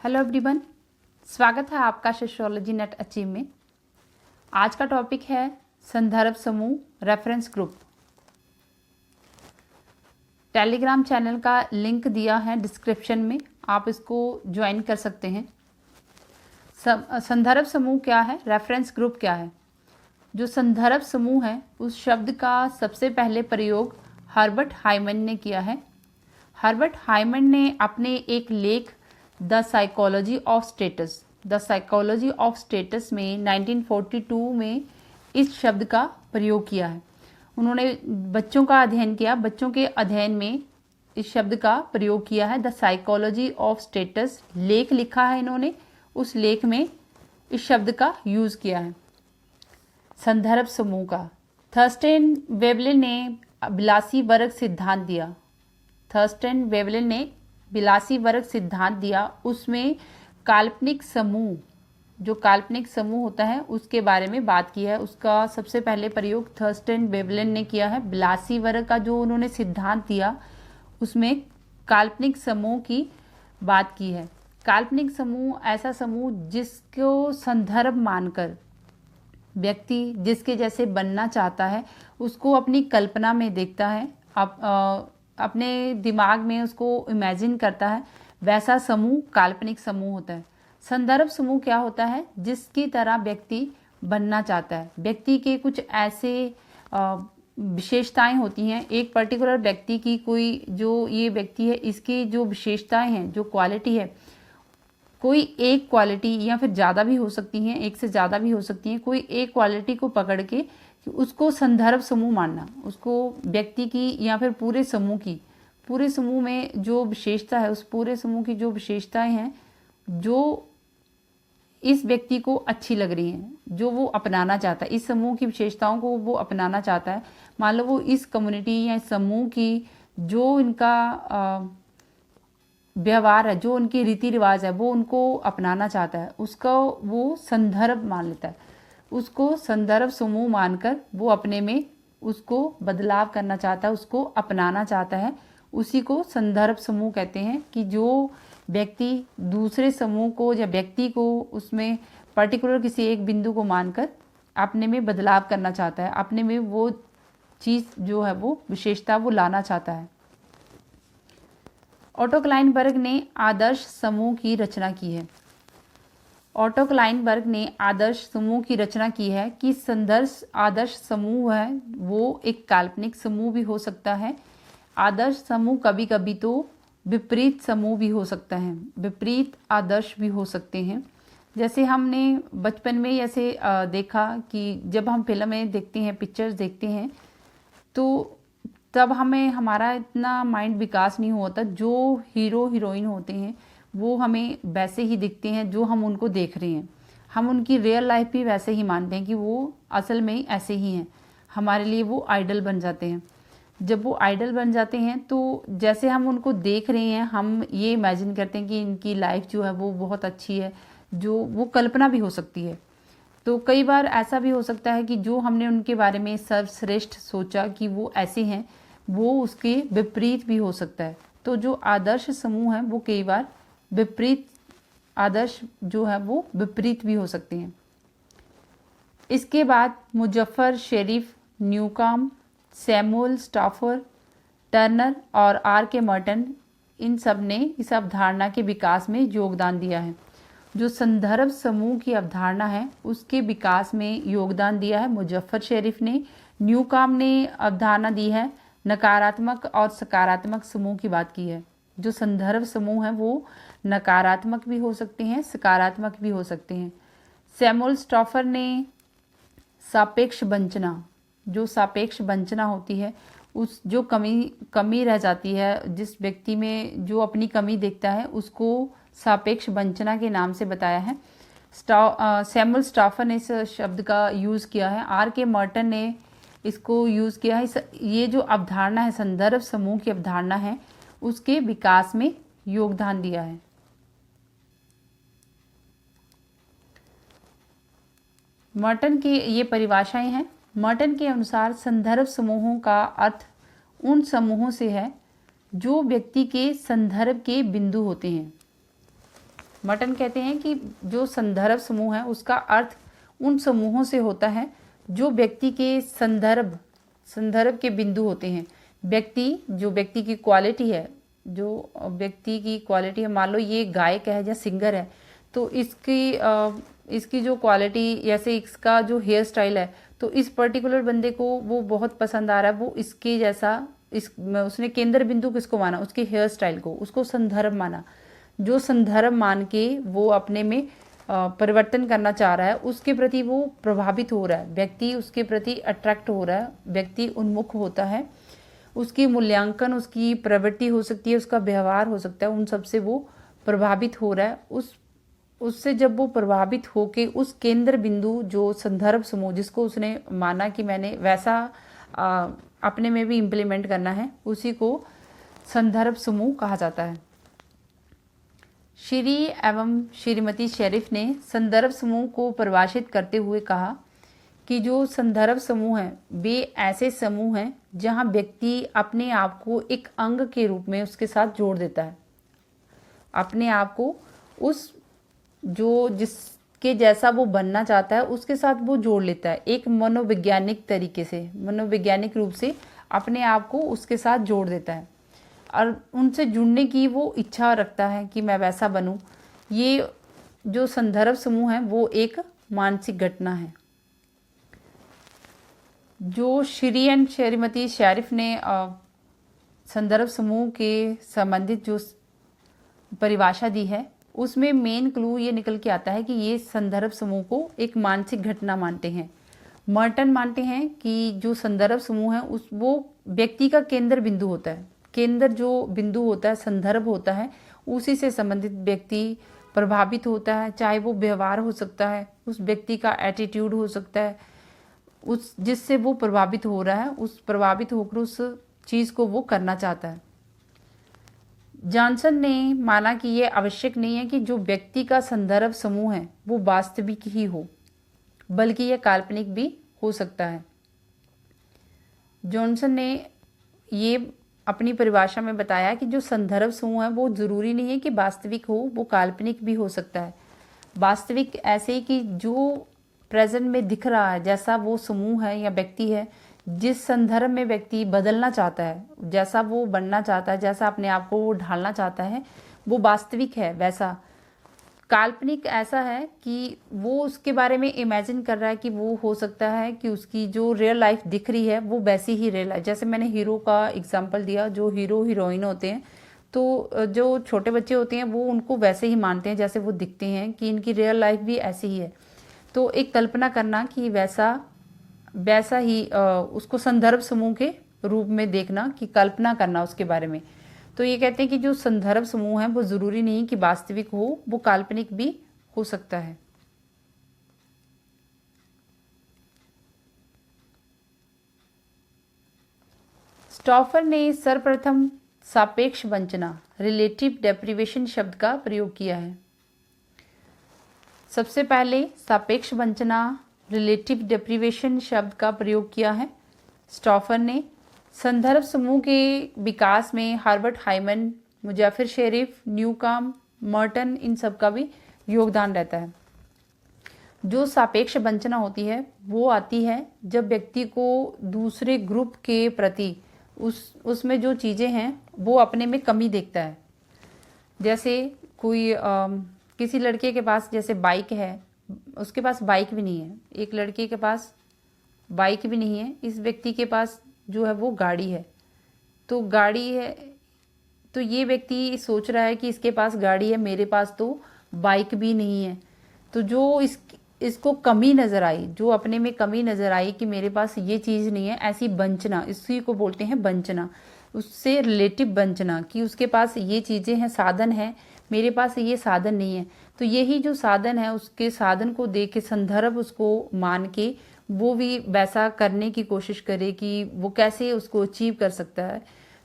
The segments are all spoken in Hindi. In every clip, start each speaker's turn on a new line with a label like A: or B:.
A: हेलो एवरीवन, स्वागत है आपका सोशियोलॉजी नेट अचीव में। आज का टॉपिक है संदर्भ समूह रेफरेंस ग्रुप। टेलीग्राम चैनल का लिंक दिया है डिस्क्रिप्शन में, आप इसको ज्वाइन कर सकते हैं। संदर्भ समूह क्या है, रेफरेंस ग्रुप क्या है? जो संदर्भ समूह है उस शब्द का सबसे पहले प्रयोग हर्बर्ट हाइमन ने किया है। हर्बर्ट हाइमन ने अपने एक लेख द साइकोलॉजी ऑफ स्टेटस में 1942 में इस शब्द का प्रयोग किया है। उन्होंने बच्चों का अध्ययन किया, बच्चों के अध्ययन में इस शब्द का प्रयोग किया है। द साइकोलॉजी ऑफ स्टेटस लेख लिखा है इन्होंने, उस लेख में इस शब्द का यूज किया है। संदर्भ समूह का थर्स्टेन वेवलिन ने बिलासी वर्ग सिद्धांत दिया। थर्स्टेन वेवलिन ने बिलासी वर्ग सिद्धांत दिया। उसमें काल्पनिक समूह, जो काल्पनिक समूह होता है उसके बारे में बात की है। उसका सबसे पहले प्रयोग थर्स्टेन वेवलिन ने किया है। बिलासी वर्ग का जो उन्होंने सिद्धांत दिया उसमें काल्पनिक समूह की बात की है। काल्पनिक समूह ऐसा समूह जिसको संदर्भ मानकर व्यक्ति जिसके जैसे बनना चाहता है उसको अपनी कल्पना में देखता है, अपने दिमाग में उसको इमेजिन करता है, वैसा समूह काल्पनिक समूह होता है। संदर्भ समूह क्या होता है? जिसकी तरह व्यक्ति बनना चाहता है। व्यक्ति के कुछ ऐसे विशेषताएं होती हैं, एक पर्टिकुलर व्यक्ति की कोई जो ये व्यक्ति है इसकी जो विशेषताएं हैं, जो क्वालिटी है, कोई एक क्वालिटी या फिर ज़्यादा भी हो सकती हैं, एक से ज़्यादा भी हो सकती हैं, कोई एक क्वालिटी को पकड़ के उसको संदर्भ समूह मानना, उसको व्यक्ति की या फिर पूरे समूह की, पूरे समूह में जो विशेषता है, उस पूरे समूह की जो विशेषताएं हैं जो इस व्यक्ति को अच्छी लग रही हैं, जो वो अपनाना चाहता है, इस समूह की विशेषताओं को वो अपनाना चाहता है। मान लो वो इस कम्युनिटी या समूह की जो इनका व्यवहार है, जो उनकी रीति रिवाज है, वो उनको अपनाना चाहता है, उसका वो संदर्भ मान लेता है। उसको संदर्भ समूह मानकर वो अपने में उसको बदलाव करना चाहता है, उसको अपनाना चाहता है। उसी को संदर्भ समूह कहते हैं कि जो व्यक्ति दूसरे समूह को या व्यक्ति को उसमें पर्टिकुलर किसी एक बिंदु को मानकर अपने में बदलाव करना चाहता है, अपने में वो चीज़ जो है वो विशेषता वो लाना चाहता है। ऑटो क्लाइनबर्ग ने आदर्श समूह की रचना की है। ऑटो क्लाइनबर्ग ने आदर्श समूह की रचना की है कि संदर्भ आदर्श समूह है वो एक काल्पनिक समूह भी हो सकता है। आदर्श समूह कभी कभी तो विपरीत समूह भी हो सकता है, विपरीत आदर्श भी हो सकते हैं। जैसे हमने बचपन में ऐसे देखा कि जब हम फिल्में देखते हैं, पिक्चर्स देखते हैं, तो तब हमें हमारा इतना माइंड विकास नहीं होता। जो हीरो हीरोइन होते हैं वो हमें वैसे ही दिखते हैं जो हम उनको देख रहे हैं। हम उनकी रियल लाइफ भी वैसे ही मानते हैं कि वो असल में ऐसे ही हैं। हमारे लिए वो आइडल बन जाते हैं। जब वो आइडल बन जाते हैं तो जैसे हम उनको देख रहे हैं हम ये इमेजिन करते हैं कि इनकी लाइफ जो है वो बहुत अच्छी है, जो वो कल्पना भी हो सकती है। तो कई बार ऐसा भी हो सकता है कि जो हमने उनके बारे में सर्वश्रेष्ठ सोचा कि वो ऐसे हैं, वो उसके विपरीत भी हो सकता है। तो जो आदर्श समूह है वो कई बार विपरीत आदर्श जो है वो विपरीत भी हो सकते हैं। इसके बाद Muzafer Sherif, Newcomb, Samuel Stouffer, Turner और आर के मर्टन, इन सब ने इस अवधारणा के विकास में योगदान दिया है। जो संदर्भ समूह की अवधारणा है उसके विकास में योगदान दिया है मुजफ्फर शेरिफ ने। न्यूकॉम ने अवधारणा दी है, नकारात्मक और सकारात्मक समूह की बात की है। जो संदर्भ समूह है वो नकारात्मक भी हो सकते हैं, सकारात्मक भी हो सकते हैं। सैमुअल स्टॉफर ने सापेक्ष वंचना, जो सापेक्ष वंचना होती है, उस जो कमी रह जाती है, जिस व्यक्ति में जो अपनी कमी देखता है उसको सापेक्ष वंचना के नाम से बताया है। सैमुअल स्टॉफर ने इस शब्द का यूज़ किया है। आर के मर्टन ने इसको यूज़ किया है। ये जो अवधारणा है, संदर्भ समूह की अवधारणा है, उसके विकास में योगदान दिया है। मर्टन की ये परिभाषाएं हैं। मर्टन के अनुसार संदर्भ समूहों का अर्थ उन समूहों से है जो व्यक्ति के संदर्भ के बिंदु होते हैं। मर्टन कहते हैं कि जो संदर्भ समूह है उसका अर्थ उन समूहों से होता है जो व्यक्ति के संदर्भ के बिंदु होते हैं। व्यक्ति की क्वालिटी है, जो व्यक्ति की क्वालिटी है, मान लो ये गायक है या सिंगर है, तो इसकी जो क्वालिटी, जैसे इसका जो हेयर स्टाइल है, तो इस पर्टिकुलर बंदे को वो बहुत पसंद आ रहा है, वो इसके जैसा उसने केंद्र बिंदु किसको माना, उसके हेयर स्टाइल को, उसको संदर्भ माना। जो संदर्भ मान के वो अपने में परिवर्तन करना चाह रहा है, उसके प्रति वो प्रभावित हो रहा है, व्यक्ति उसके प्रति अट्रैक्ट हो रहा है, व्यक्ति उन्मुख होता है, उसकी मूल्यांकन, उसकी प्रवृत्ति हो सकती है, उसका व्यवहार हो सकता है, उन सब से वो प्रभावित हो रहा है। उससे जब वो प्रभावित होके उस केंद्र बिंदु, जो संदर्भ समूह जिसको उसने माना कि मैंने वैसा अपने में भी इम्प्लीमेंट करना है, उसी को संदर्भ समूह कहा जाता है। श्री एवं श्रीमती शेरिफ ने संदर्भ समूह को परिभाषित करते हुए कहा कि जो संदर्भ समूह हैं वे ऐसे समूह हैं जहां व्यक्ति अपने आप को एक अंग के रूप में उसके साथ जोड़ देता है, अपने आप को जिसके जैसा वो बनना चाहता है उसके साथ वो जोड़ लेता है, एक मनोवैज्ञानिक तरीके से, मनोवैज्ञानिक रूप से अपने आप को उसके साथ जोड़ देता है और उनसे जुड़ने की वो इच्छा रखता है कि मैं वैसा बनूं। ये जो संदर्भ समूह है वो एक मानसिक घटना है। जो श्री एंड श्रीमती शेरिफ ने संदर्भ समूह के संबंधित जो परिभाषा दी है, उसमें मेन क्लू ये निकल के आता है कि ये संदर्भ समूह को एक मानसिक घटना मानते हैं। मर्टन मानते हैं कि जो संदर्भ समूह है वो व्यक्ति का केंद्र बिंदु होता है, केंद्र जो बिंदु होता है, संदर्भ होता है, उसी से संबंधित व्यक्ति प्रभावित होता है, चाहे वो व्यवहार हो सकता है, उस व्यक्ति का एटीट्यूड हो सकता है, उस जिससे वो प्रभावित हो रहा है, उस प्रभावित होकर उस चीज़ को वो करना चाहता है। जॉनसन ने माना कि ये आवश्यक नहीं है कि जो व्यक्ति का संदर्भ समूह है वो वास्तविक ही हो, बल्कि यह काल्पनिक भी हो सकता है। जॉनसन ने ये अपनी परिभाषा में बताया कि जो संदर्भ समूह है वो जरूरी नहीं है कि वास्तविक हो, वो काल्पनिक भी हो सकता है। वास्तविक ऐसे कि जो प्रेजेंट में दिख रहा है, जैसा वो समूह है या व्यक्ति है, जिस संदर्भ में व्यक्ति बदलना चाहता है, जैसा वो बनना चाहता है, जैसा अपने आप को वो ढालना चाहता है, वो वास्तविक है वैसा। काल्पनिक ऐसा है कि वो उसके बारे में इमेजिन कर रहा है कि वो हो सकता है कि उसकी जो रियल लाइफ दिख रही है वो वैसी ही रियल लाइफ, जैसे मैंने हीरो का एग्जांपल दिया, जो हीरो हीरोइन होते हैं तो जो छोटे बच्चे होते हैं वो उनको वैसे ही मानते हैं जैसे वो दिखते हैं, कि इनकी रियल लाइफ भी ऐसी ही है। तो एक कल्पना करना कि वैसा ही उसको संदर्भ समूह के रूप में देखना, कि कल्पना करना उसके बारे में। तो ये कहते हैं कि जो संदर्भ समूह है वो जरूरी नहीं कि वास्तविक हो, वो काल्पनिक भी हो सकता है। स्टॉफर ने सर्वप्रथम सापेक्ष वंचना, रिलेटिव डेप्रिवेशन शब्द का प्रयोग किया है। सबसे पहले सापेक्ष वंचना, रिलेटिव डेप्रिवेशन शब्द का प्रयोग किया है स्टॉफर ने। संदर्भ समूह के विकास में Herbert Hyman, Muzafer Sherif, Newcomb, Merton, इन सब का भी योगदान रहता है। जो सापेक्ष वंचना होती है वो आती है जब व्यक्ति को दूसरे ग्रुप के प्रति उसमें जो चीज़ें हैं वो अपने में कमी देखता है। जैसे कोई किसी लड़के के पास जैसे बाइक है, उसके पास बाइक भी नहीं है, एक लड़के के पास बाइक भी नहीं है, इस व्यक्ति के पास जो है वो गाड़ी है। तो गाड़ी है तो ये व्यक्ति सोच रहा है कि इसके पास गाड़ी है, मेरे पास तो बाइक भी नहीं है। तो जो इसको कमी नज़र आई, जो अपने में कमी नज़र आई कि मेरे पास ये चीज़ नहीं है, ऐसी वंचना, इसी को बोलते हैं वंचना। उससे रिलेटिव वंचना कि उसके पास ये चीज़ें हैं, साधन है, मेरे पास ये साधन नहीं है। तो यही जो साधन है उसके साधन को देख के, संदर्भ उसको मान के वो भी वैसा करने की कोशिश करे कि वो कैसे उसको अचीव कर सकता है।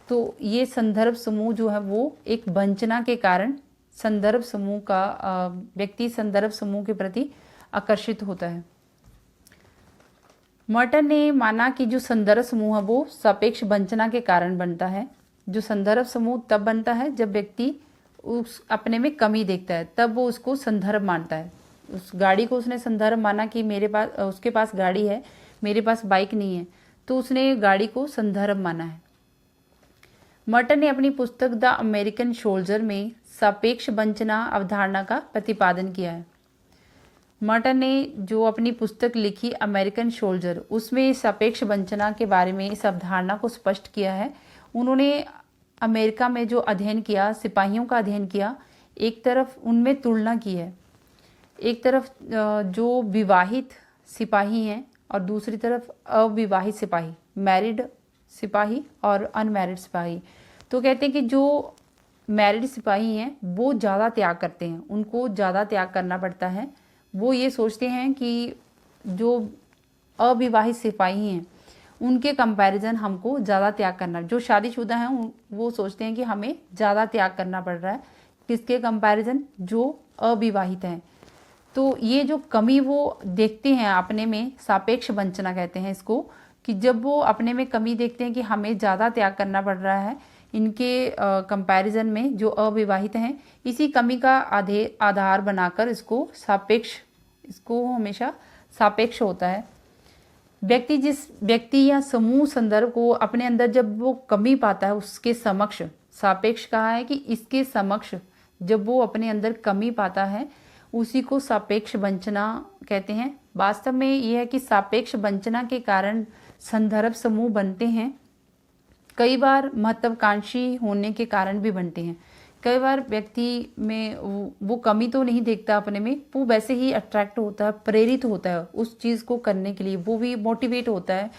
A: तो ये संदर्भ समूह जो है वो एक वंचना के कारण संदर्भ समूह का व्यक्ति संदर्भ समूह के प्रति आकर्षित होता है। मर्टन ने माना कि जो संदर्भ समूह है वो सापेक्ष वंचना के कारण बनता है। जो संदर्भ समूह तब बनता है जब व्यक्ति उस अपने में कमी देखता है, तब वो उसको संदर्भ मानता है। उस गाड़ी को उसने संदर्भ माना कि मेरे पास, उसके पास गाड़ी है, मेरे पास बाइक नहीं है, तो उसने गाड़ी को संदर्भ माना है। मर्टन ने अपनी पुस्तक द अमेरिकन सोल्जर में सापेक्ष वंचना अवधारणा का प्रतिपादन किया है। मर्टन ने जो अपनी पुस्तक लिखी अमेरिकन सोल्जर, उसमें सापेक्ष वंचना के बारे में इस अवधारणा को स्पष्ट किया है। उन्होंने अमेरिका में जो अध्ययन किया, सिपाहियों का अध्ययन किया, एक तरफ उनमें तुलना की है, एक तरफ जो विवाहित सिपाही हैं और दूसरी तरफ अविवाहित सिपाही, मैरिड सिपाही और अनमैरिड सिपाही। तो कहते हैं कि जो मैरिड सिपाही हैं वो ज़्यादा त्याग करते हैं, उनको ज़्यादा त्याग करना पड़ता है। वो ये सोचते हैं कि जो अविवाहित सिपाही हैं उनके कंपैरिजन हमको ज़्यादा त्याग करना, जो शादीशुदा हैं वो सोचते हैं कि हमें ज़्यादा त्याग करना पड़ रहा है, किसके कंपैरिजन, जो अविवाहित हैं। तो ये जो कमी वो देखते हैं अपने में, सापेक्ष वंचना कहते हैं इसको, कि जब वो अपने में कमी देखते हैं कि हमें ज़्यादा त्याग करना पड़ रहा है इनके कंपैरिजन में जो अविवाहित हैं, इसी कमी का आधार बनाकर इसको हमेशा सापेक्ष होता है। जिस व्यक्ति या समूह संदर्भ को अपने अंदर जब वो कमी पाता है, उसके समक्ष, सापेक्ष कहा है कि इसके समक्ष जब वो अपने अंदर कमी पाता है, उसी को सापेक्ष वंचना कहते हैं। वास्तव में यह है कि सापेक्ष वंचना के कारण संदर्भ समूह बनते हैं, कई बार महत्वाकांक्षी होने के कारण भी बनते हैं। कई बार व्यक्ति में वो कमी तो नहीं देखता अपने में, वो वैसे ही अट्रैक्ट होता है, प्रेरित होता है उस चीज़ को करने के लिए, वो भी मोटिवेट होता है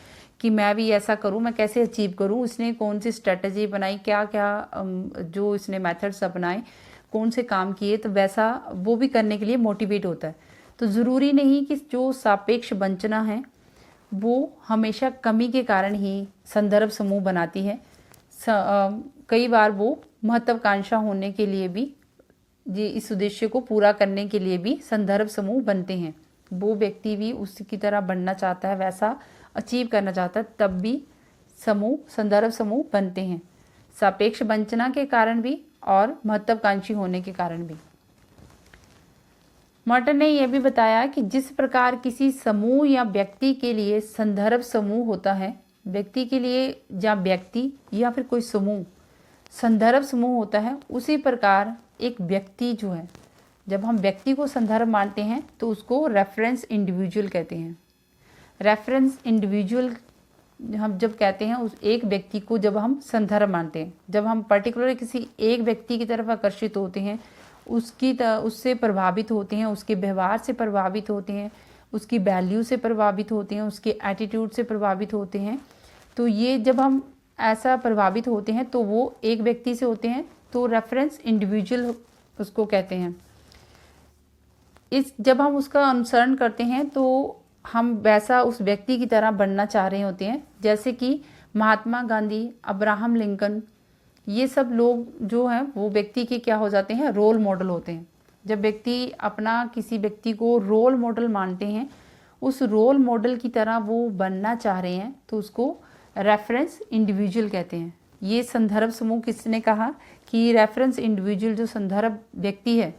A: कि मैं भी ऐसा करूं, मैं कैसे अचीव करूं, उसने कौन सी स्ट्रेटजी बनाई, क्या क्या जो इसने मेथड्स अपनाए, कौन से काम किए, तो वैसा वो भी करने के लिए मोटिवेट होता है। तो ज़रूरी नहीं कि जो सापेक्ष वंचना है वो हमेशा कमी के कारण ही संदर्भ समूह बनाती है। कई बार वो महत्वाकांक्षा होने के लिए भी, इस उद्देश्य को पूरा करने के लिए भी संदर्भ समूह बनते हैं। वो व्यक्ति भी उसकी तरह बनना चाहता है, वैसा अचीव करना चाहता है, तब भी संदर्भ समूह बनते हैं, सापेक्ष वंचना के कारण भी और महत्वाकांक्षी होने के कारण भी। मर्टन ने यह भी बताया कि जिस प्रकार किसी समूह या व्यक्ति के लिए संदर्भ समूह होता है, व्यक्ति के लिए या व्यक्ति या फिर कोई समूह संदर्भ समूह होता है, उसी प्रकार एक व्यक्ति जो है, जब हम व्यक्ति को संदर्भ मानते हैं तो उसको रेफरेंस इंडिविजुअल कहते हैं। रेफरेंस इंडिविजुअल हम जब कहते हैं उस एक व्यक्ति को जब हम संदर्भ मानते हैं, जब हम पर्टिकुलर किसी एक व्यक्ति की तरफ आकर्षित होते हैं, उससे प्रभावित होते हैं, उसके व्यवहार से प्रभावित होते हैं, उसकी वैल्यू से प्रभावित होते हैं, उसके एटीट्यूड से प्रभावित होते हैं, तो ये जब हम ऐसा प्रभावित होते हैं तो वो एक व्यक्ति से होते हैं, तो रेफरेंस इंडिविजुअल उसको कहते हैं। जब हम उसका अनुसरण करते हैं तो हम वैसा उस व्यक्ति की तरह बनना चाह रहे होते हैं, जैसे कि महात्मा गांधी, अब्राहम लिंकन, ये सब लोग जो हैं वो व्यक्ति के क्या हो जाते हैं, रोल मॉडल होते हैं। जब व्यक्ति अपना किसी व्यक्ति को रोल मॉडल मानते हैं, उस रोल मॉडल की तरह वो बनना चाह रहे हैं, तो उसको रेफरेंस इंडिविजुअल कहते हैं। ये संदर्भ समूह किसने कहा कि रेफरेंस इंडिविजुअल जो संदर्भ व्यक्ति है,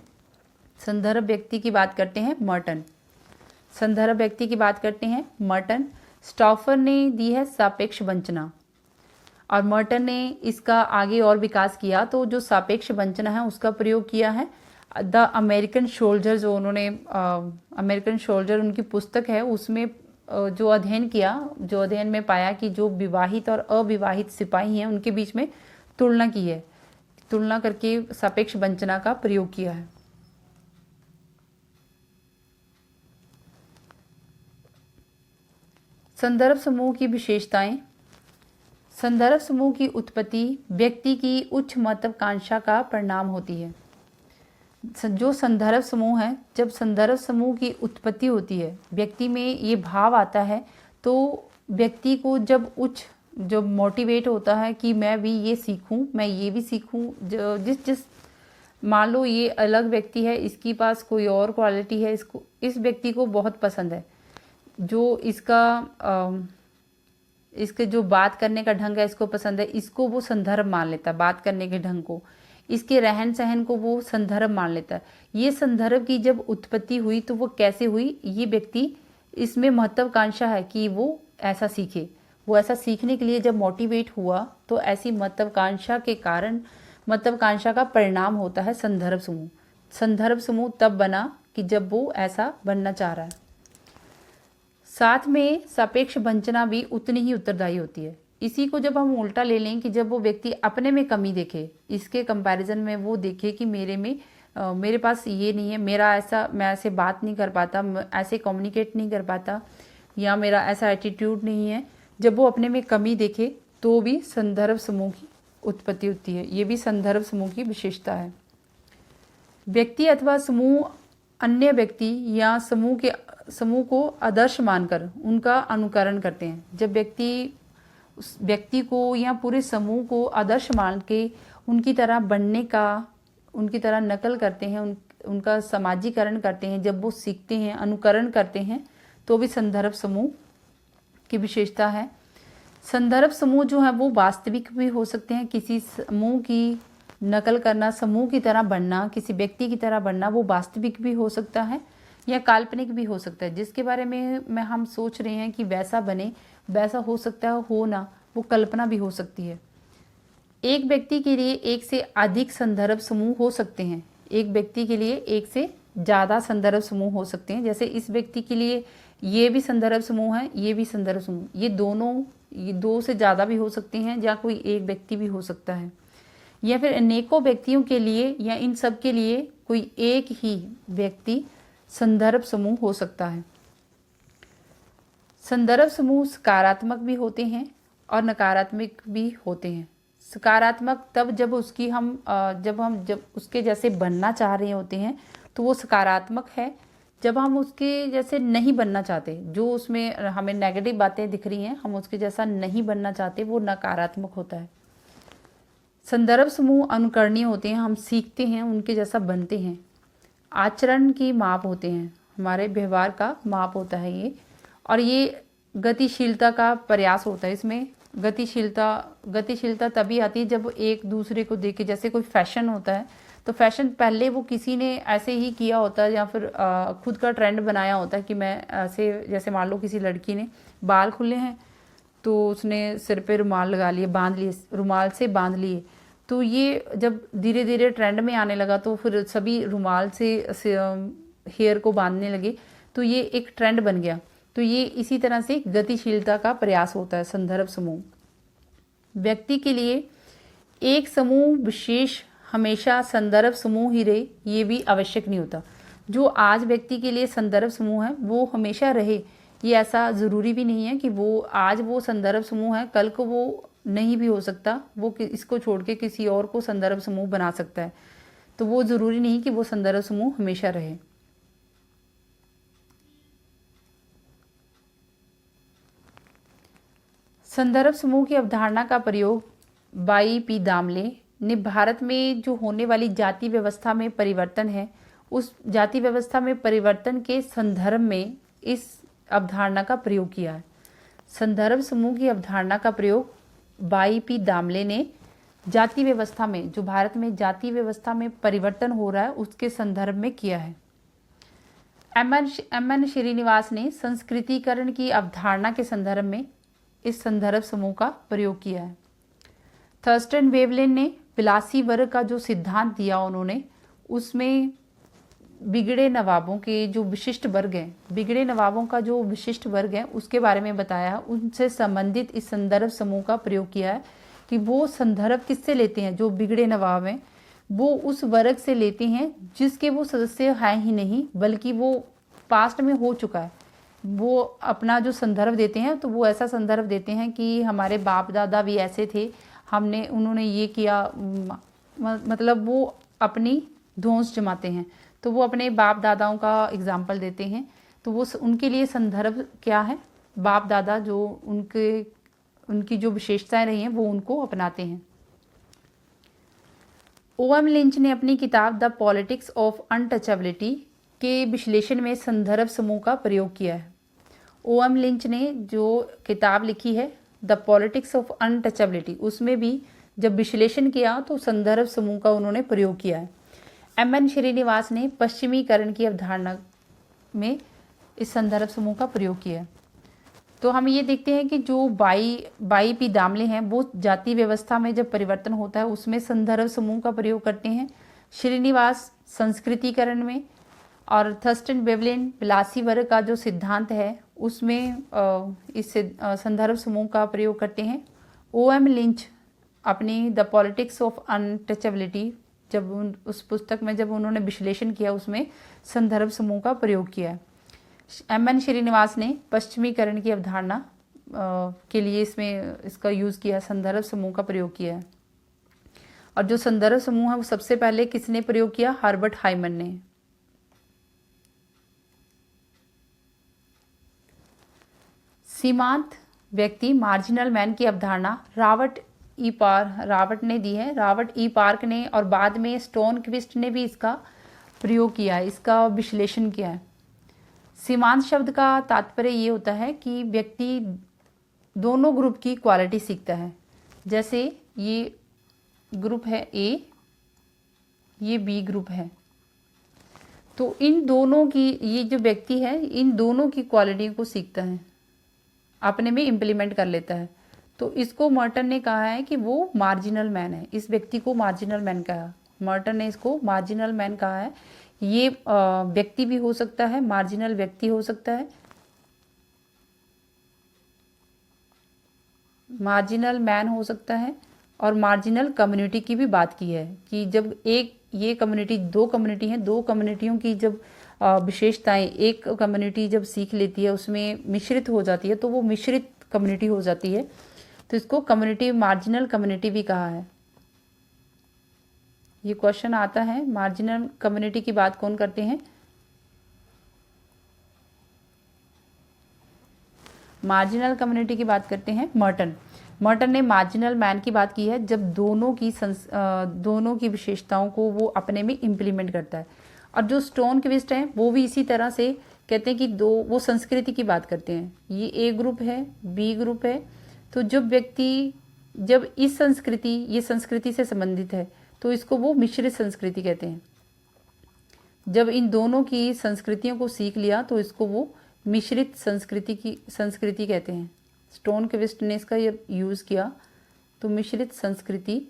A: संदर्भ व्यक्ति की बात करते हैं मर्टन, संदर्भ व्यक्ति की बात करते हैं मर्टन। स्टॉफर ने दी है सापेक्ष वंचना और मर्टन ने इसका आगे और विकास किया, तो जो सापेक्ष वंचना है उसका प्रयोग किया है द अमेरिकन सोल्जर, जो उन्होंने अमेरिकन सोल्जर उनकी पुस्तक है, उसमें जो अध्ययन में पाया कि जो विवाहित और अविवाहित सिपाही हैं उनके बीच में तुलना की है, तुलना करके सापेक्ष वंचना का प्रयोग किया है। संदर्भ समूह की विशेषताएं। संदर्भ समूह की उत्पत्ति व्यक्ति की उच्च महत्वाकांक्षा का परिणाम होती है। जो संदर्भ समूह है, जब संदर्भ समूह की उत्पत्ति होती है, व्यक्ति में ये भाव आता है, तो व्यक्ति को जब मोटिवेट होता है कि मैं भी ये सीखूं, मैं ये भी सीखूं, जिस मान लो ये अलग व्यक्ति है, इसके पास कोई और क्वालिटी है, इस व्यक्ति को बहुत पसंद है, जो इसके जो बात करने का ढंग है इसको पसंद है, इसको वो संदर्भ मान लेता है, बात करने के ढंग को। इसके रहन सहन को वो संदर्भ मान लेता है। ये संदर्भ की जब उत्पत्ति हुई तो वो कैसे हुई, ये व्यक्ति इसमें महत्वाकांक्षा है कि वो ऐसा सीखे। वो ऐसा सीखने के लिए जब मोटिवेट हुआ तो ऐसी महत्वाकांक्षा के कारण, महत्वाकांक्षा का परिणाम होता है संदर्भ समूह। संदर्भ समूह तब बना कि जब वो ऐसा बनना चाह रहा है। साथ में सापेक्ष वंचना भी उतनी ही उत्तरदायी होती है। इसी को जब हम उल्टा ले लें कि जब वो व्यक्ति अपने में कमी देखे, इसके कंपैरिजन में वो देखे कि मेरे पास ये नहीं है, मेरा ऐसा, मैं ऐसे बात नहीं कर पाता, ऐसे कम्युनिकेट नहीं कर पाता, या मेरा ऐसा एटीट्यूड नहीं है, जब वो अपने में कमी देखे तो भी संदर्भ समूह की उत्पत्ति होती है। ये भी संदर्भ समूह की विशेषता है। व्यक्ति अथवा समूह अन्य व्यक्ति या समूह को आदर्श मानकर उनका अनुकरण करते हैं। जब व्यक्ति उस व्यक्ति को या पूरे समूह को आदर्श मान के उनकी तरह बनने का, उनकी तरह नकल करते हैं, उनका समाजीकरण करते हैं, जब वो सीखते हैं, अनुकरण करते हैं, तो भी संदर्भ समूह की विशेषता है। संदर्भ समूह जो है वो वास्तविक भी हो सकते हैं। किसी समूह की नकल करना, समूह की तरह बनना, किसी व्यक्ति की तरह बनना, वो वास्तविक भी हो सकता है या काल्पनिक भी हो सकता है। जिसके बारे में हम सोच रहे हैं कि वैसा बने, वैसा हो सकता है, हो ना, वो कल्पना भी हो सकती है। एक व्यक्ति के लिए एक से अधिक संदर्भ समूह हो सकते हैं। एक व्यक्ति के लिए एक से ज़्यादा संदर्भ समूह हो सकते हैं। जैसे इस व्यक्ति के लिए ये भी संदर्भ समूह है, ये भी संदर्भ समूह, ये दो से ज़्यादा भी हो सकते हैं, या कोई एक व्यक्ति भी हो सकता है, या फिर अनेकों व्यक्तियों के लिए या इन सब के लिए कोई एक ही व्यक्ति संदर्भ समूह हो सकता है। संदर्भ समूह सकारात्मक भी होते हैं और नकारात्मक भी होते हैं। सकारात्मक तब जब जब उसके जैसे बनना चाह रहे होते हैं तो वो सकारात्मक है। जब हम उसके जैसे नहीं बनना चाहते, जो उसमें हमें नेगेटिव बातें दिख रही हैं, हम उसके जैसा नहीं बनना चाहते, वो नकारात्मक होता है। संदर्भ समूह अनुकरणीय होते हैं, हम सीखते हैं, उनके जैसा बनते हैं। आचरण की माप होते हैं, हमारे व्यवहार का माप होता है ये। और ये गतिशीलता का प्रयास होता है। इसमें गतिशीलता तभी आती है जब एक दूसरे को देखे, जैसे कोई फैशन होता है तो फैशन पहले वो किसी ने ऐसे ही किया होता है या फिर खुद का ट्रेंड बनाया होता है कि मैं ऐसे, जैसे मान लो किसी लड़की ने बाल खुले हैं तो उसने सिर पे रुमाल लगा लिए, बांध लिए, रुमाल से बांध लिए। तो ये जब धीरे धीरे ट्रेंड में आने लगा तो फिर सभी रुमाल से हेयर को बांधने लगे, तो ये एक ट्रेंड बन गया। तो ये इसी तरह से गतिशीलता का प्रयास होता है संदर्भ समूह। व्यक्ति के लिए एक समूह विशेष हमेशा संदर्भ समूह ही रहे, ये भी आवश्यक नहीं होता। जो आज व्यक्ति के लिए संदर्भ समूह है वो हमेशा रहे, ये ऐसा ज़रूरी भी नहीं है कि वो आज वो संदर्भ समूह है, कल को वो नहीं भी हो सकता, वो इसको छोड़ के किसी और को संदर्भ समूह बना सकता है। तो वो ज़रूरी नहीं कि वो संदर्भ समूह हमेशा रहे। संदर्भ समूह की अवधारणा का प्रयोग बाई पी दामले ने भारत में जो होने वाली जाति व्यवस्था में परिवर्तन है, उस जाति व्यवस्था में परिवर्तन के संदर्भ में इस अवधारणा का प्रयोग किया है। संदर्भ समूह की अवधारणा का प्रयोग बाई पी दामले ने जाति व्यवस्था में, जो भारत में जाति व्यवस्था में परिवर्तन हो रहा है, उसके संदर्भ में किया है। एम.एन. श्रीनिवास ने संस्कृतिकरण की अवधारणा के संदर्भ में इस संदर्भ समूह का प्रयोग किया है। थर्स्टन वेवलेन ने विलासी वर्ग का जो सिद्धांत दिया, उन्होंने उसमें बिगड़े नवाबों के जो विशिष्ट वर्ग हैं, बिगड़े नवाबों का जो विशिष्ट वर्ग है उसके बारे में बताया, उनसे संबंधित इस संदर्भ समूह का प्रयोग किया है कि वो संदर्भ किससे लेते हैं। जो बिगड़े नवाब हैं वो उस वर्ग से लेते हैं जिसके वो सदस्य हैं ही नहीं, बल्कि वो पास्ट में हो चुका है। वो अपना जो संदर्भ देते हैं तो वो ऐसा संदर्भ देते हैं कि हमारे बाप दादा भी ऐसे थे, उन्होंने ये किया, मतलब वो अपनी धौंस जमाते हैं, तो वो अपने बाप दादाओं का एग्जाम्पल देते हैं। तो वो उनके लिए संदर्भ क्या है, बाप दादा जो उनकी जो विशेषताएं रही हैं वो उनको अपनाते हैं। O.M. लिंच ने अपनी किताब द पॉलिटिक्स ऑफ अनटचेबिलिटी के विश्लेषण में संदर्भ समूह का प्रयोग किया है। O.M. लिंच ने जो किताब लिखी है द पॉलिटिक्स ऑफ अनटचेबिलिटी, उसमें भी जब विश्लेषण किया तो संदर्भ समूह का उन्होंने प्रयोग किया है। एम.एन. श्रीनिवास ने पश्चिमीकरण की अवधारणा में इस संदर्भ समूह का प्रयोग किया है। तो हम ये देखते हैं कि जो बाई पी दामले हैं वो जाति व्यवस्था में जब परिवर्तन होता है उसमें संदर्भ समूह का प्रयोग करते हैं। श्रीनिवास संस्कृतिकरण में, और थर्स्टन वेवलिन विलासी वर्ग का जो सिद्धांत है उसमें इस संदर्भ समूह का प्रयोग करते हैं। O.M. लिंच अपनी द पॉलिटिक्स ऑफ अनटचेबिलिटी, जब उस पुस्तक में जब उन्होंने विश्लेषण किया उसमें संदर्भ समूह का प्रयोग किया है। एम.एन. श्रीनिवास ने पश्चिमीकरण की अवधारणा के लिए इसमें इसका यूज़ किया, संदर्भ समूह का प्रयोग किया है। और जो संदर्भ समूह है वो सबसे पहले किसने प्रयोग किया? हर्बर्ट हाइमन ने। सीमांत व्यक्ति मार्जिनल मैन की अवधारणा रॉबर्ट ने दी है। रॉबर्ट ई पार्क ने और बाद में स्टोनक्विस्ट ने भी इसका प्रयोग किया है, इसका विश्लेषण किया है। सीमांत शब्द का तात्पर्य ये होता है कि व्यक्ति दोनों ग्रुप की क्वालिटी सीखता है। जैसे ये ग्रुप है ए, ये बी ग्रुप है, तो इन दोनों की, ये जो व्यक्ति है इन दोनों की क्वालिटी को सीखता है, अपने में इम्प्लीमेंट कर लेता है। तो इसको मर्टन ने कहा है कि वो मार्जिनल मैन है। इस व्यक्ति को मार्जिनल मैन कहा, मर्टन ने इसको मार्जिनल मैन कहा है। ये व्यक्ति भी हो सकता है, मार्जिनल व्यक्ति हो सकता है, मार्जिनल मैन हो सकता है, और मार्जिनल कम्युनिटी की भी बात की है कि जब एक ये कम्युनिटी, दो कम्युनिटी हैं, दो कम्युनिटियों की जब विशेषताएं एक कम्युनिटी जब सीख लेती है, उसमें मिश्रित हो जाती है, तो वो मिश्रित कम्युनिटी हो जाती है। तो इसको कम्युनिटी, मार्जिनल कम्युनिटी भी कहा है। ये क्वेश्चन आता है, मार्जिनल कम्युनिटी की बात कौन करते हैं? मार्जिनल कम्युनिटी की बात करते हैं मर्टन। मर्टन ने मार्जिनल मैन की बात की है जब दोनों की विशेषताओं को वो अपने में इम्प्लीमेंट करता है। और जो स्टोनक्विस्ट है वो भी इसी तरह से कहते हैं कि वो संस्कृति की बात करते हैं। ये ए ग्रुप है, बी ग्रुप है, तो जब व्यक्ति जब इस संस्कृति, ये संस्कृति से संबंधित है तो इसको वो मिश्रित संस्कृति कहते हैं। जब इन दोनों की संस्कृतियों को सीख लिया तो इसको वो मिश्रित संस्कृति कहते हैं। स्टोनक्विस्ट ने इसका ये यूज़ किया, तो मिश्रित संस्कृति,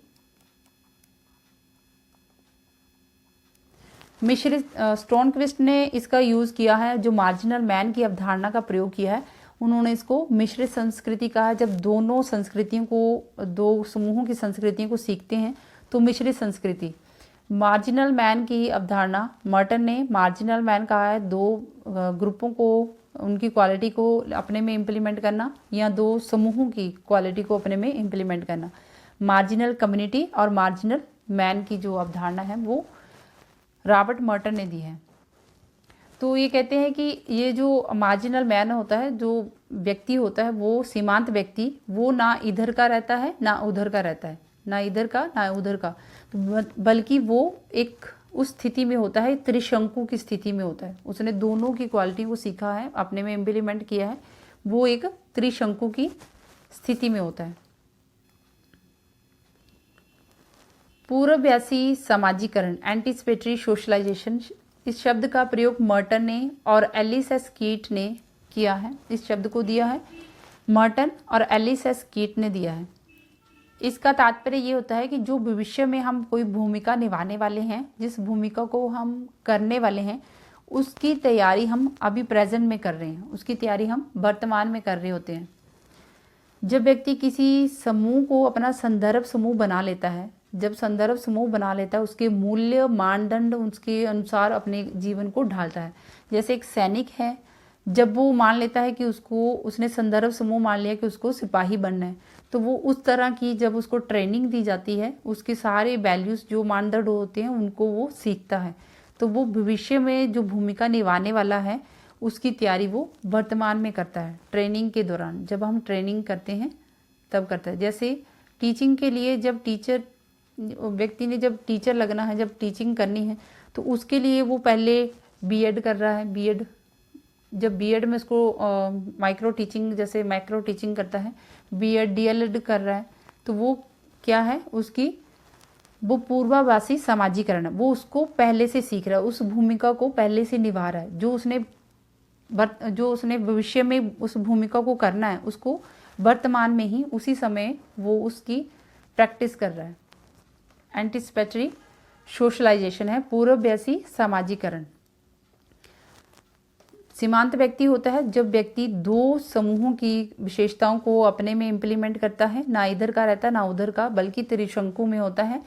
A: स्टोनक्विस्ट ने इसका यूज़ किया है, जो मार्जिनल मैन की अवधारणा का प्रयोग किया है उन्होंने इसको मिश्रित संस्कृति कहा है। जब दोनों संस्कृतियों को, दो समूहों की संस्कृतियों को सीखते हैं तो मिश्रित संस्कृति। मार्जिनल मैन की अवधारणा, मर्टन ने मार्जिनल मैन कहा है दो ग्रुपों को, उनकी क्वालिटी को अपने में इम्प्लीमेंट करना, या दो समूहों की क्वालिटी को अपने में इम्प्लीमेंट करना। मार्जिनल कम्युनिटी और मार्जिनल मैन की जो अवधारणा है वो रॉबर्ट मर्टन ने दी है। तो ये कहते हैं कि ये जो मार्जिनल मैन होता है, जो व्यक्ति होता है, वो सीमांत व्यक्ति, वो ना इधर का रहता है ना उधर का रहता है, ना इधर का ना उधर का, बल्कि वो एक उस स्थिति में होता है, त्रिशंकु की स्थिति में होता है। उसने दोनों की क्वालिटी को सीखा है, अपने में इम्प्लीमेंट किया है, वो एक त्रिशंकु की स्थिति में होता है। पूर्वाभ्यासी समाजीकरण, एंटीसिपेटरी सोशलाइजेशन, इस शब्द का प्रयोग मर्टन ने और एलिस एस कीट ने किया है। इस शब्द को दिया है मर्टन और एलिस एस कीट ने दिया है। इसका तात्पर्य ये होता है कि जो भविष्य में हम कोई भूमिका निभाने वाले हैं, जिस भूमिका को हम करने वाले हैं, उसकी तैयारी हम अभी प्रेजेंट में कर रहे हैं, उसकी तैयारी हम वर्तमान में कर रहे होते हैं। जब व्यक्ति किसी समूह को अपना संदर्भ समूह बना लेता है, जब संदर्भ समूह बना लेता है, उसके मूल्य मानदंड उसके अनुसार अपने जीवन को ढालता है। जैसे एक सैनिक है, जब वो मान लेता है कि उसने संदर्भ समूह मान लिया कि उसको सिपाही बनना है, तो वो उस तरह की जब उसको ट्रेनिंग दी जाती है, उसके सारे वैल्यूज़ जो मानदंड होते हैं उनको वो सीखता है। तो वो भविष्य में जो भूमिका निभाने वाला है उसकी तैयारी वो वर्तमान में करता है, ट्रेनिंग के दौरान। जब हम ट्रेनिंग करते हैं तब करता है। जैसे टीचिंग के लिए जब व्यक्ति ने जब टीचर लगना है, जब टीचिंग करनी है, तो उसके लिए वो पहले बीएड कर रहा है। जब बीएड में उसको माइक्रो टीचिंग, जैसे माइक्रो टीचिंग करता है, बीएड डीएलएड कर रहा है, तो वो क्या है उसकी, वो पूर्वाभासी समाजीकरण है, वो उसको पहले से सीख रहा है, उस भूमिका को पहले से निभा रहा है, जो उसने भविष्य में उस भूमिका को करना है उसको वर्तमान में ही उसी समय वो उसकी प्रैक्टिस कर रहा है। एंटिसिपेटरी सोशलाइजेशन है पूर्वाभासी समाजीकरण। सीमांत व्यक्ति होता है जब व्यक्ति दो समूहों की विशेषताओं को अपने में इम्प्लीमेंट करता है, ना इधर का रहता ना उधर का, बल्कि त्रिशंकु में होता है।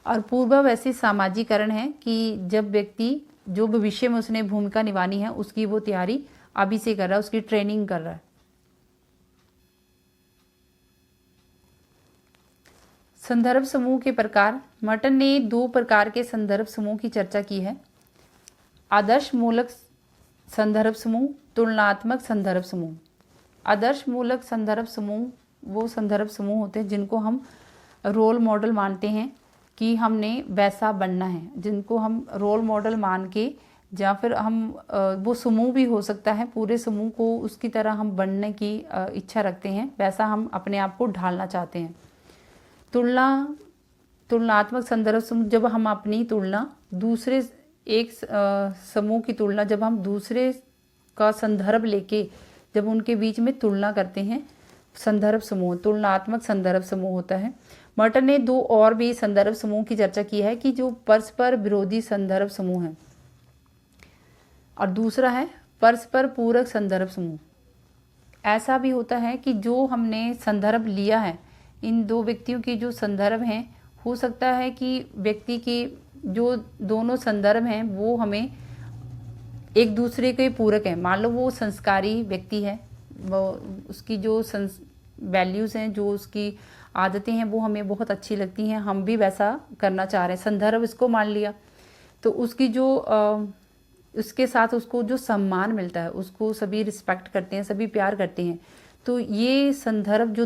A: और पूर्वाभासी सामाजिकरण है कि जब व्यक्ति जो भविष्य में उसने भूमिका निभानी है उसकी वो तैयारी अभी से कर रहा है, उसकी ट्रेनिंग कर रहा है। संदर्भ समूह के प्रकार। मर्टन ने 2 प्रकार के संदर्भ समूह की चर्चा की है। आदर्श मूलक संदर्भ समूह, तुलनात्मक संदर्भ समूह। आदर्श मूलक संदर्भ समूह वो संदर्भ समूह होते हैं जिनको हम रोल मॉडल मानते हैं कि हमने वैसा बनना है, जिनको हम रोल मॉडल मान के, या फिर हम वो समूह भी हो सकता है, पूरे समूह को उसकी तरह हम बनने की इच्छा रखते हैं, वैसा हम अपने आप को ढालना चाहते हैं। तुलनात्मक संदर्भ समूह, जब हम अपनी तुलना दूसरे एक समूह की तुलना, जब हम दूसरे का संदर्भ लेके जब उनके बीच में तुलना करते हैं, संदर्भ समूह तुलनात्मक संदर्भ समूह होता है। मर्टन ने 2 और भी संदर्भ समूह की चर्चा की है कि जो परस्पर विरोधी संदर्भ समूह है, और दूसरा है परस्पर पूरक संदर्भ समूह। ऐसा भी होता है कि जो हमने संदर्भ लिया है, इन 2 व्यक्तियों के जो संदर्भ हैं, हो सकता है कि व्यक्ति के जो दोनों संदर्भ हैं वो हमें एक दूसरे के पूरक हैं। मान लो वो संस्कारी व्यक्ति है, वो उसकी जो वैल्यूज़ हैं, जो उसकी आदतें हैं वो हमें बहुत अच्छी लगती हैं, हम भी वैसा करना चाह रहे हैं, संदर्भ इसको मान लिया, तो उसकी जो उसके साथ उसको जो सम्मान मिलता है, उसको सभी रिस्पेक्ट करते हैं, सभी प्यार करते हैं। तो ये संदर्भ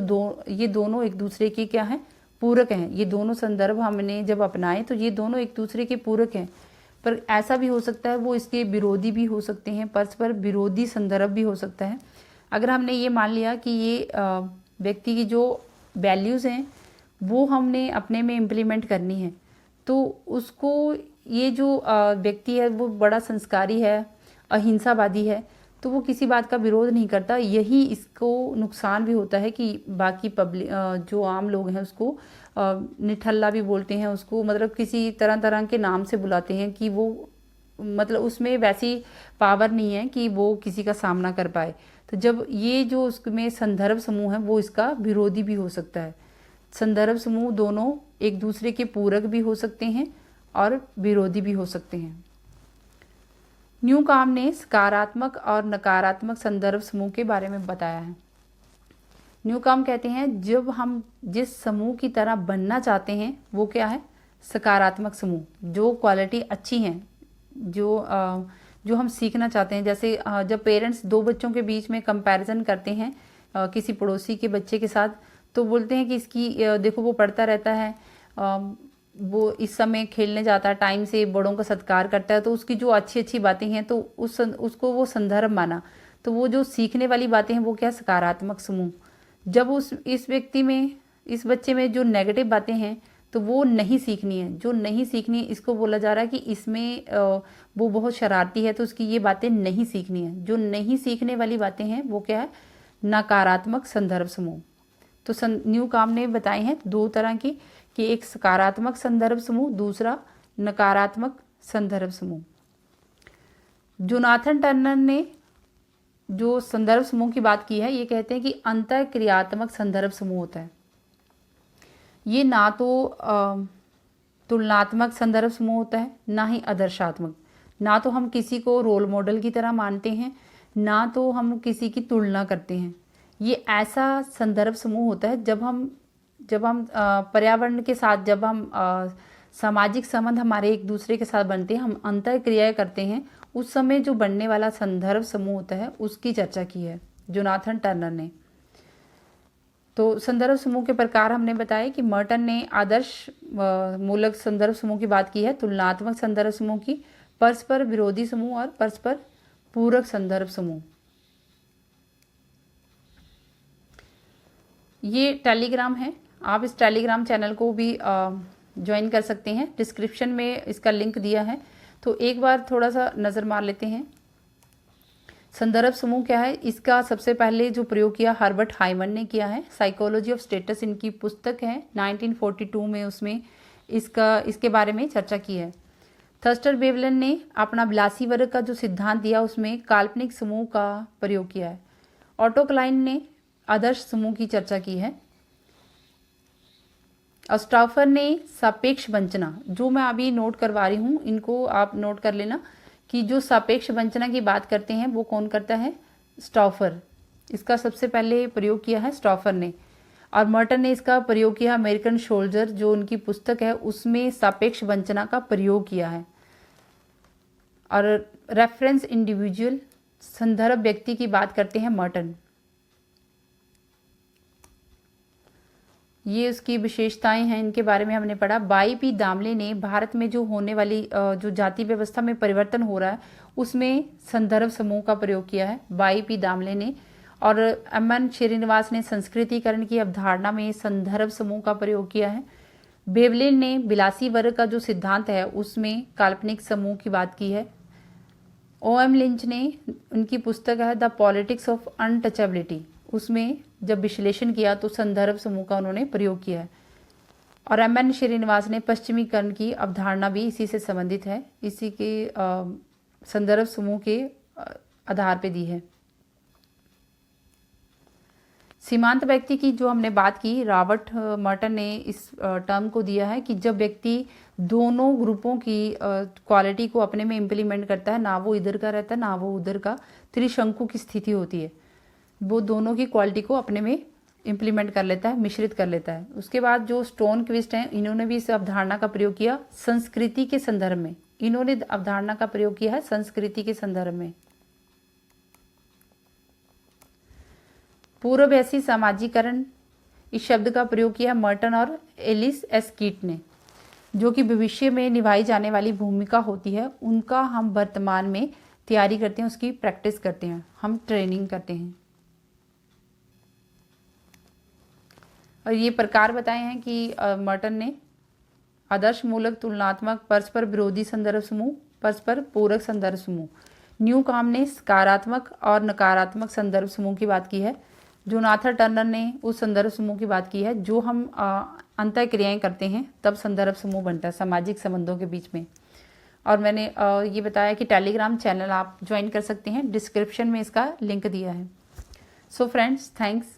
A: ये दोनों एक दूसरे के क्या हैं, पूरक हैं। ये दोनों संदर्भ हमने जब अपनाए तो ये दोनों एक दूसरे के पूरक हैं। पर ऐसा भी हो सकता है वो इसके विरोधी भी हो सकते हैं, परस्पर विरोधी संदर्भ भी हो सकता है। अगर हमने ये मान लिया कि ये व्यक्ति की जो वैल्यूज़ हैं वो हमने अपने में इम्प्लीमेंट करनी है, तो उसको ये जो व्यक्ति है वो बड़ा संस्कारी है, अहिंसावादी है, तो वो किसी बात का विरोध नहीं करता। यही इसको नुकसान भी होता है कि बाकी पब्लिक जो आम लोग हैं उसको निठल्ला भी बोलते हैं, उसको मतलब किसी तरह तरह के नाम से बुलाते हैं कि वो मतलब उसमें वैसी पावर नहीं है कि वो किसी का सामना कर पाए। तो जब ये जो उसमें संदर्भ समूह है वो इसका विरोधी भी हो सकता है। संदर्भ समूह दोनों एक दूसरे के पूरक भी हो सकते हैं और विरोधी भी हो सकते हैं। न्यूकॉम्ब ने सकारात्मक और नकारात्मक संदर्भ समूह के बारे में बताया है। न्यूकॉम्ब कहते हैं जब हम जिस समूह की तरह बनना चाहते हैं वो क्या है, सकारात्मक समूह, जो क्वालिटी अच्छी हैं, जो हम सीखना चाहते हैं। जैसे जब पेरेंट्स 2 बच्चों के बीच में कंपैरिजन करते हैं किसी पड़ोसी के बच्चे के साथ, तो बोलते हैं कि इसकी देखो वो पढ़ता रहता है, वो इस समय खेलने जाता है, टाइम से बड़ों का सत्कार करता है, तो उसकी जो अच्छी अच्छी बातें हैं तो उसको वो संदर्भ माना। तो वो जो सीखने वाली बातें हैं वो क्या, सकारात्मक समूह। जब इस व्यक्ति में, इस बच्चे में जो नेगेटिव बातें हैं तो वो नहीं सीखनी है, जो नहीं सीखनी है इसको बोला जा रहा है कि इसमें वो बहुत शरारती है तो उसकी ये बातें नहीं सीखनी है। जो नहीं सीखने वाली बातें हैं वो क्या है, नकारात्मक संदर्भ समूह। तो न्यूकॉम्ब ने बताए हैं 2 तरह की, कि एक सकारात्मक संदर्भ समूह, दूसरा नकारात्मक संदर्भ समूह। जोनाथन टर्नर ने जो संदर्भ समूह की बात की है, ये कहते हैं कि अंतःक्रियात्मक संदर्भ समूह होता है। ये ना तो तुलनात्मक संदर्भ समूह होता है, ना ही आदर्शात्मक। ना तो हम किसी को रोल मॉडल की तरह मानते हैं, ना तो हम किसी की तुलना करते हैं। ये ऐसा संदर्भ समूह होता है जब हम पर्यावरण के साथ, जब हम सामाजिक संबंध हमारे एक दूसरे के साथ बनते हैं, हम अंतःक्रियाएं करते हैं, उस समय जो बनने वाला संदर्भ समूह होता है उसकी चर्चा की है जोनाथन टर्नर ने। तो संदर्भ समूह के प्रकार हमने बताए कि मर्टन ने आदर्श मूलक संदर्भ समूह की बात की है, तुलनात्मक संदर्भ समूह की, परस्पर विरोधी समूह और परस्पर पूरक संदर्भ समूह। ये टेलीग्राम है, आप इस टेलीग्राम चैनल को भी ज्वाइन कर सकते हैं, डिस्क्रिप्शन में इसका लिंक दिया है। तो एक बार थोड़ा सा नज़र मार लेते हैं। संदर्भ समूह क्या है, इसका सबसे पहले जो प्रयोग किया हर्बर्ट हाइमन ने किया है। साइकोलॉजी ऑफ स्टेटस इनकी पुस्तक है 1942 में, उसमें इसके बारे में चर्चा की है। थर्स्टर वेवलन ने अपना विलासी वर्ग का जो सिद्धांत दिया उसमें काल्पनिक समूह का प्रयोग किया है। ऑटो क्लाइन ने आदर्श समूह की चर्चा की है। स्टाफर ने सापेक्ष वंचना, जो मैं अभी नोट करवा रही हूँ इनको आप नोट कर लेना कि जो सापेक्ष वंचना की बात करते हैं वो कौन करता है, स्टाफर। इसका सबसे पहले प्रयोग किया है स्टाफर ने। और मर्टन ने इसका प्रयोग किया अमेरिकन सोल्जर, जो उनकी पुस्तक है उसमें सापेक्ष वंचना का प्रयोग किया है। और रेफरेंस इंडिविजुअल, संदर्भ व्यक्ति की बात करते हैं मर्टन। ये उसकी विशेषताएं हैं, इनके बारे में हमने पढ़ा। बाई पी दामले ने भारत में जो होने वाली जो जाति व्यवस्था में परिवर्तन हो रहा है उसमें संदर्भ समूह का प्रयोग किया है, बाई पी दामले ने। और एम.एन. श्रीनिवास ने संस्कृतिकरण की अवधारणा में संदर्भ समूह का प्रयोग किया है। वेवलेन ने विलासी वर्ग का जो सिद्धांत है उसमें काल्पनिक समूह की बात की है। O.M. लिंच ने उनकी पुस्तक है द पॉलिटिक्स ऑफ अनटचेबिलिटी, उसमें जब विश्लेषण किया तो संदर्भ समूह का उन्होंने प्रयोग किया है। और एम.एन. श्रीनिवास ने पश्चिमीकरण की अवधारणा भी इसी से संबंधित है, इसी के संदर्भ समूह के आधार पे दी है। सीमांत व्यक्ति की जो हमने बात की, रॉबर्ट मर्टन ने इस टर्म को दिया है कि जब व्यक्ति दोनों ग्रुपों की क्वालिटी को अपने में इम्प्लीमेंट करता है, ना वो इधर का रहता है ना वो उधर का, त्रिशंकु की स्थिति होती है, वो दोनों की क्वालिटी को अपने में इम्प्लीमेंट कर लेता है, मिश्रित कर लेता है। उसके बाद जो स्टोन क्विस्ट हैं, इन्होंने भी इस अवधारणा का प्रयोग किया संस्कृति के संदर्भ में। इन्होंने अवधारणा का प्रयोग किया है संस्कृति के संदर्भ में। पूर्ववैसी सामाजिकरण, इस शब्द का प्रयोग किया मर्टन और एलिस एस कीट ने। जो कि भविष्य में निभाई जाने वाली भूमिका होती है उनका हम वर्तमान में तैयारी करते हैं, उसकी प्रैक्टिस करते हैं, हम ट्रेनिंग करते हैं। और ये प्रकार बताए हैं कि मर्टन ने आदर्श मूलक, तुलनात्मक, परस्पर विरोधी संदर्भ समूह, परस्पर पूरक संदर्भ समूह। न्यू काम ने सकारात्मक और नकारात्मक संदर्भ समूह की बात की है। जोनाथन टर्नर ने उस संदर्भ समूह की बात की है जो हम अंतः क्रियाएं करते हैं तब संदर्भ समूह बनता है सामाजिक संबंधों के बीच में। और मैंने ये बताया कि टेलीग्राम चैनल आप ज्वाइन कर सकते हैं, डिस्क्रिप्शन में इसका लिंक दिया है। So friends, thanks.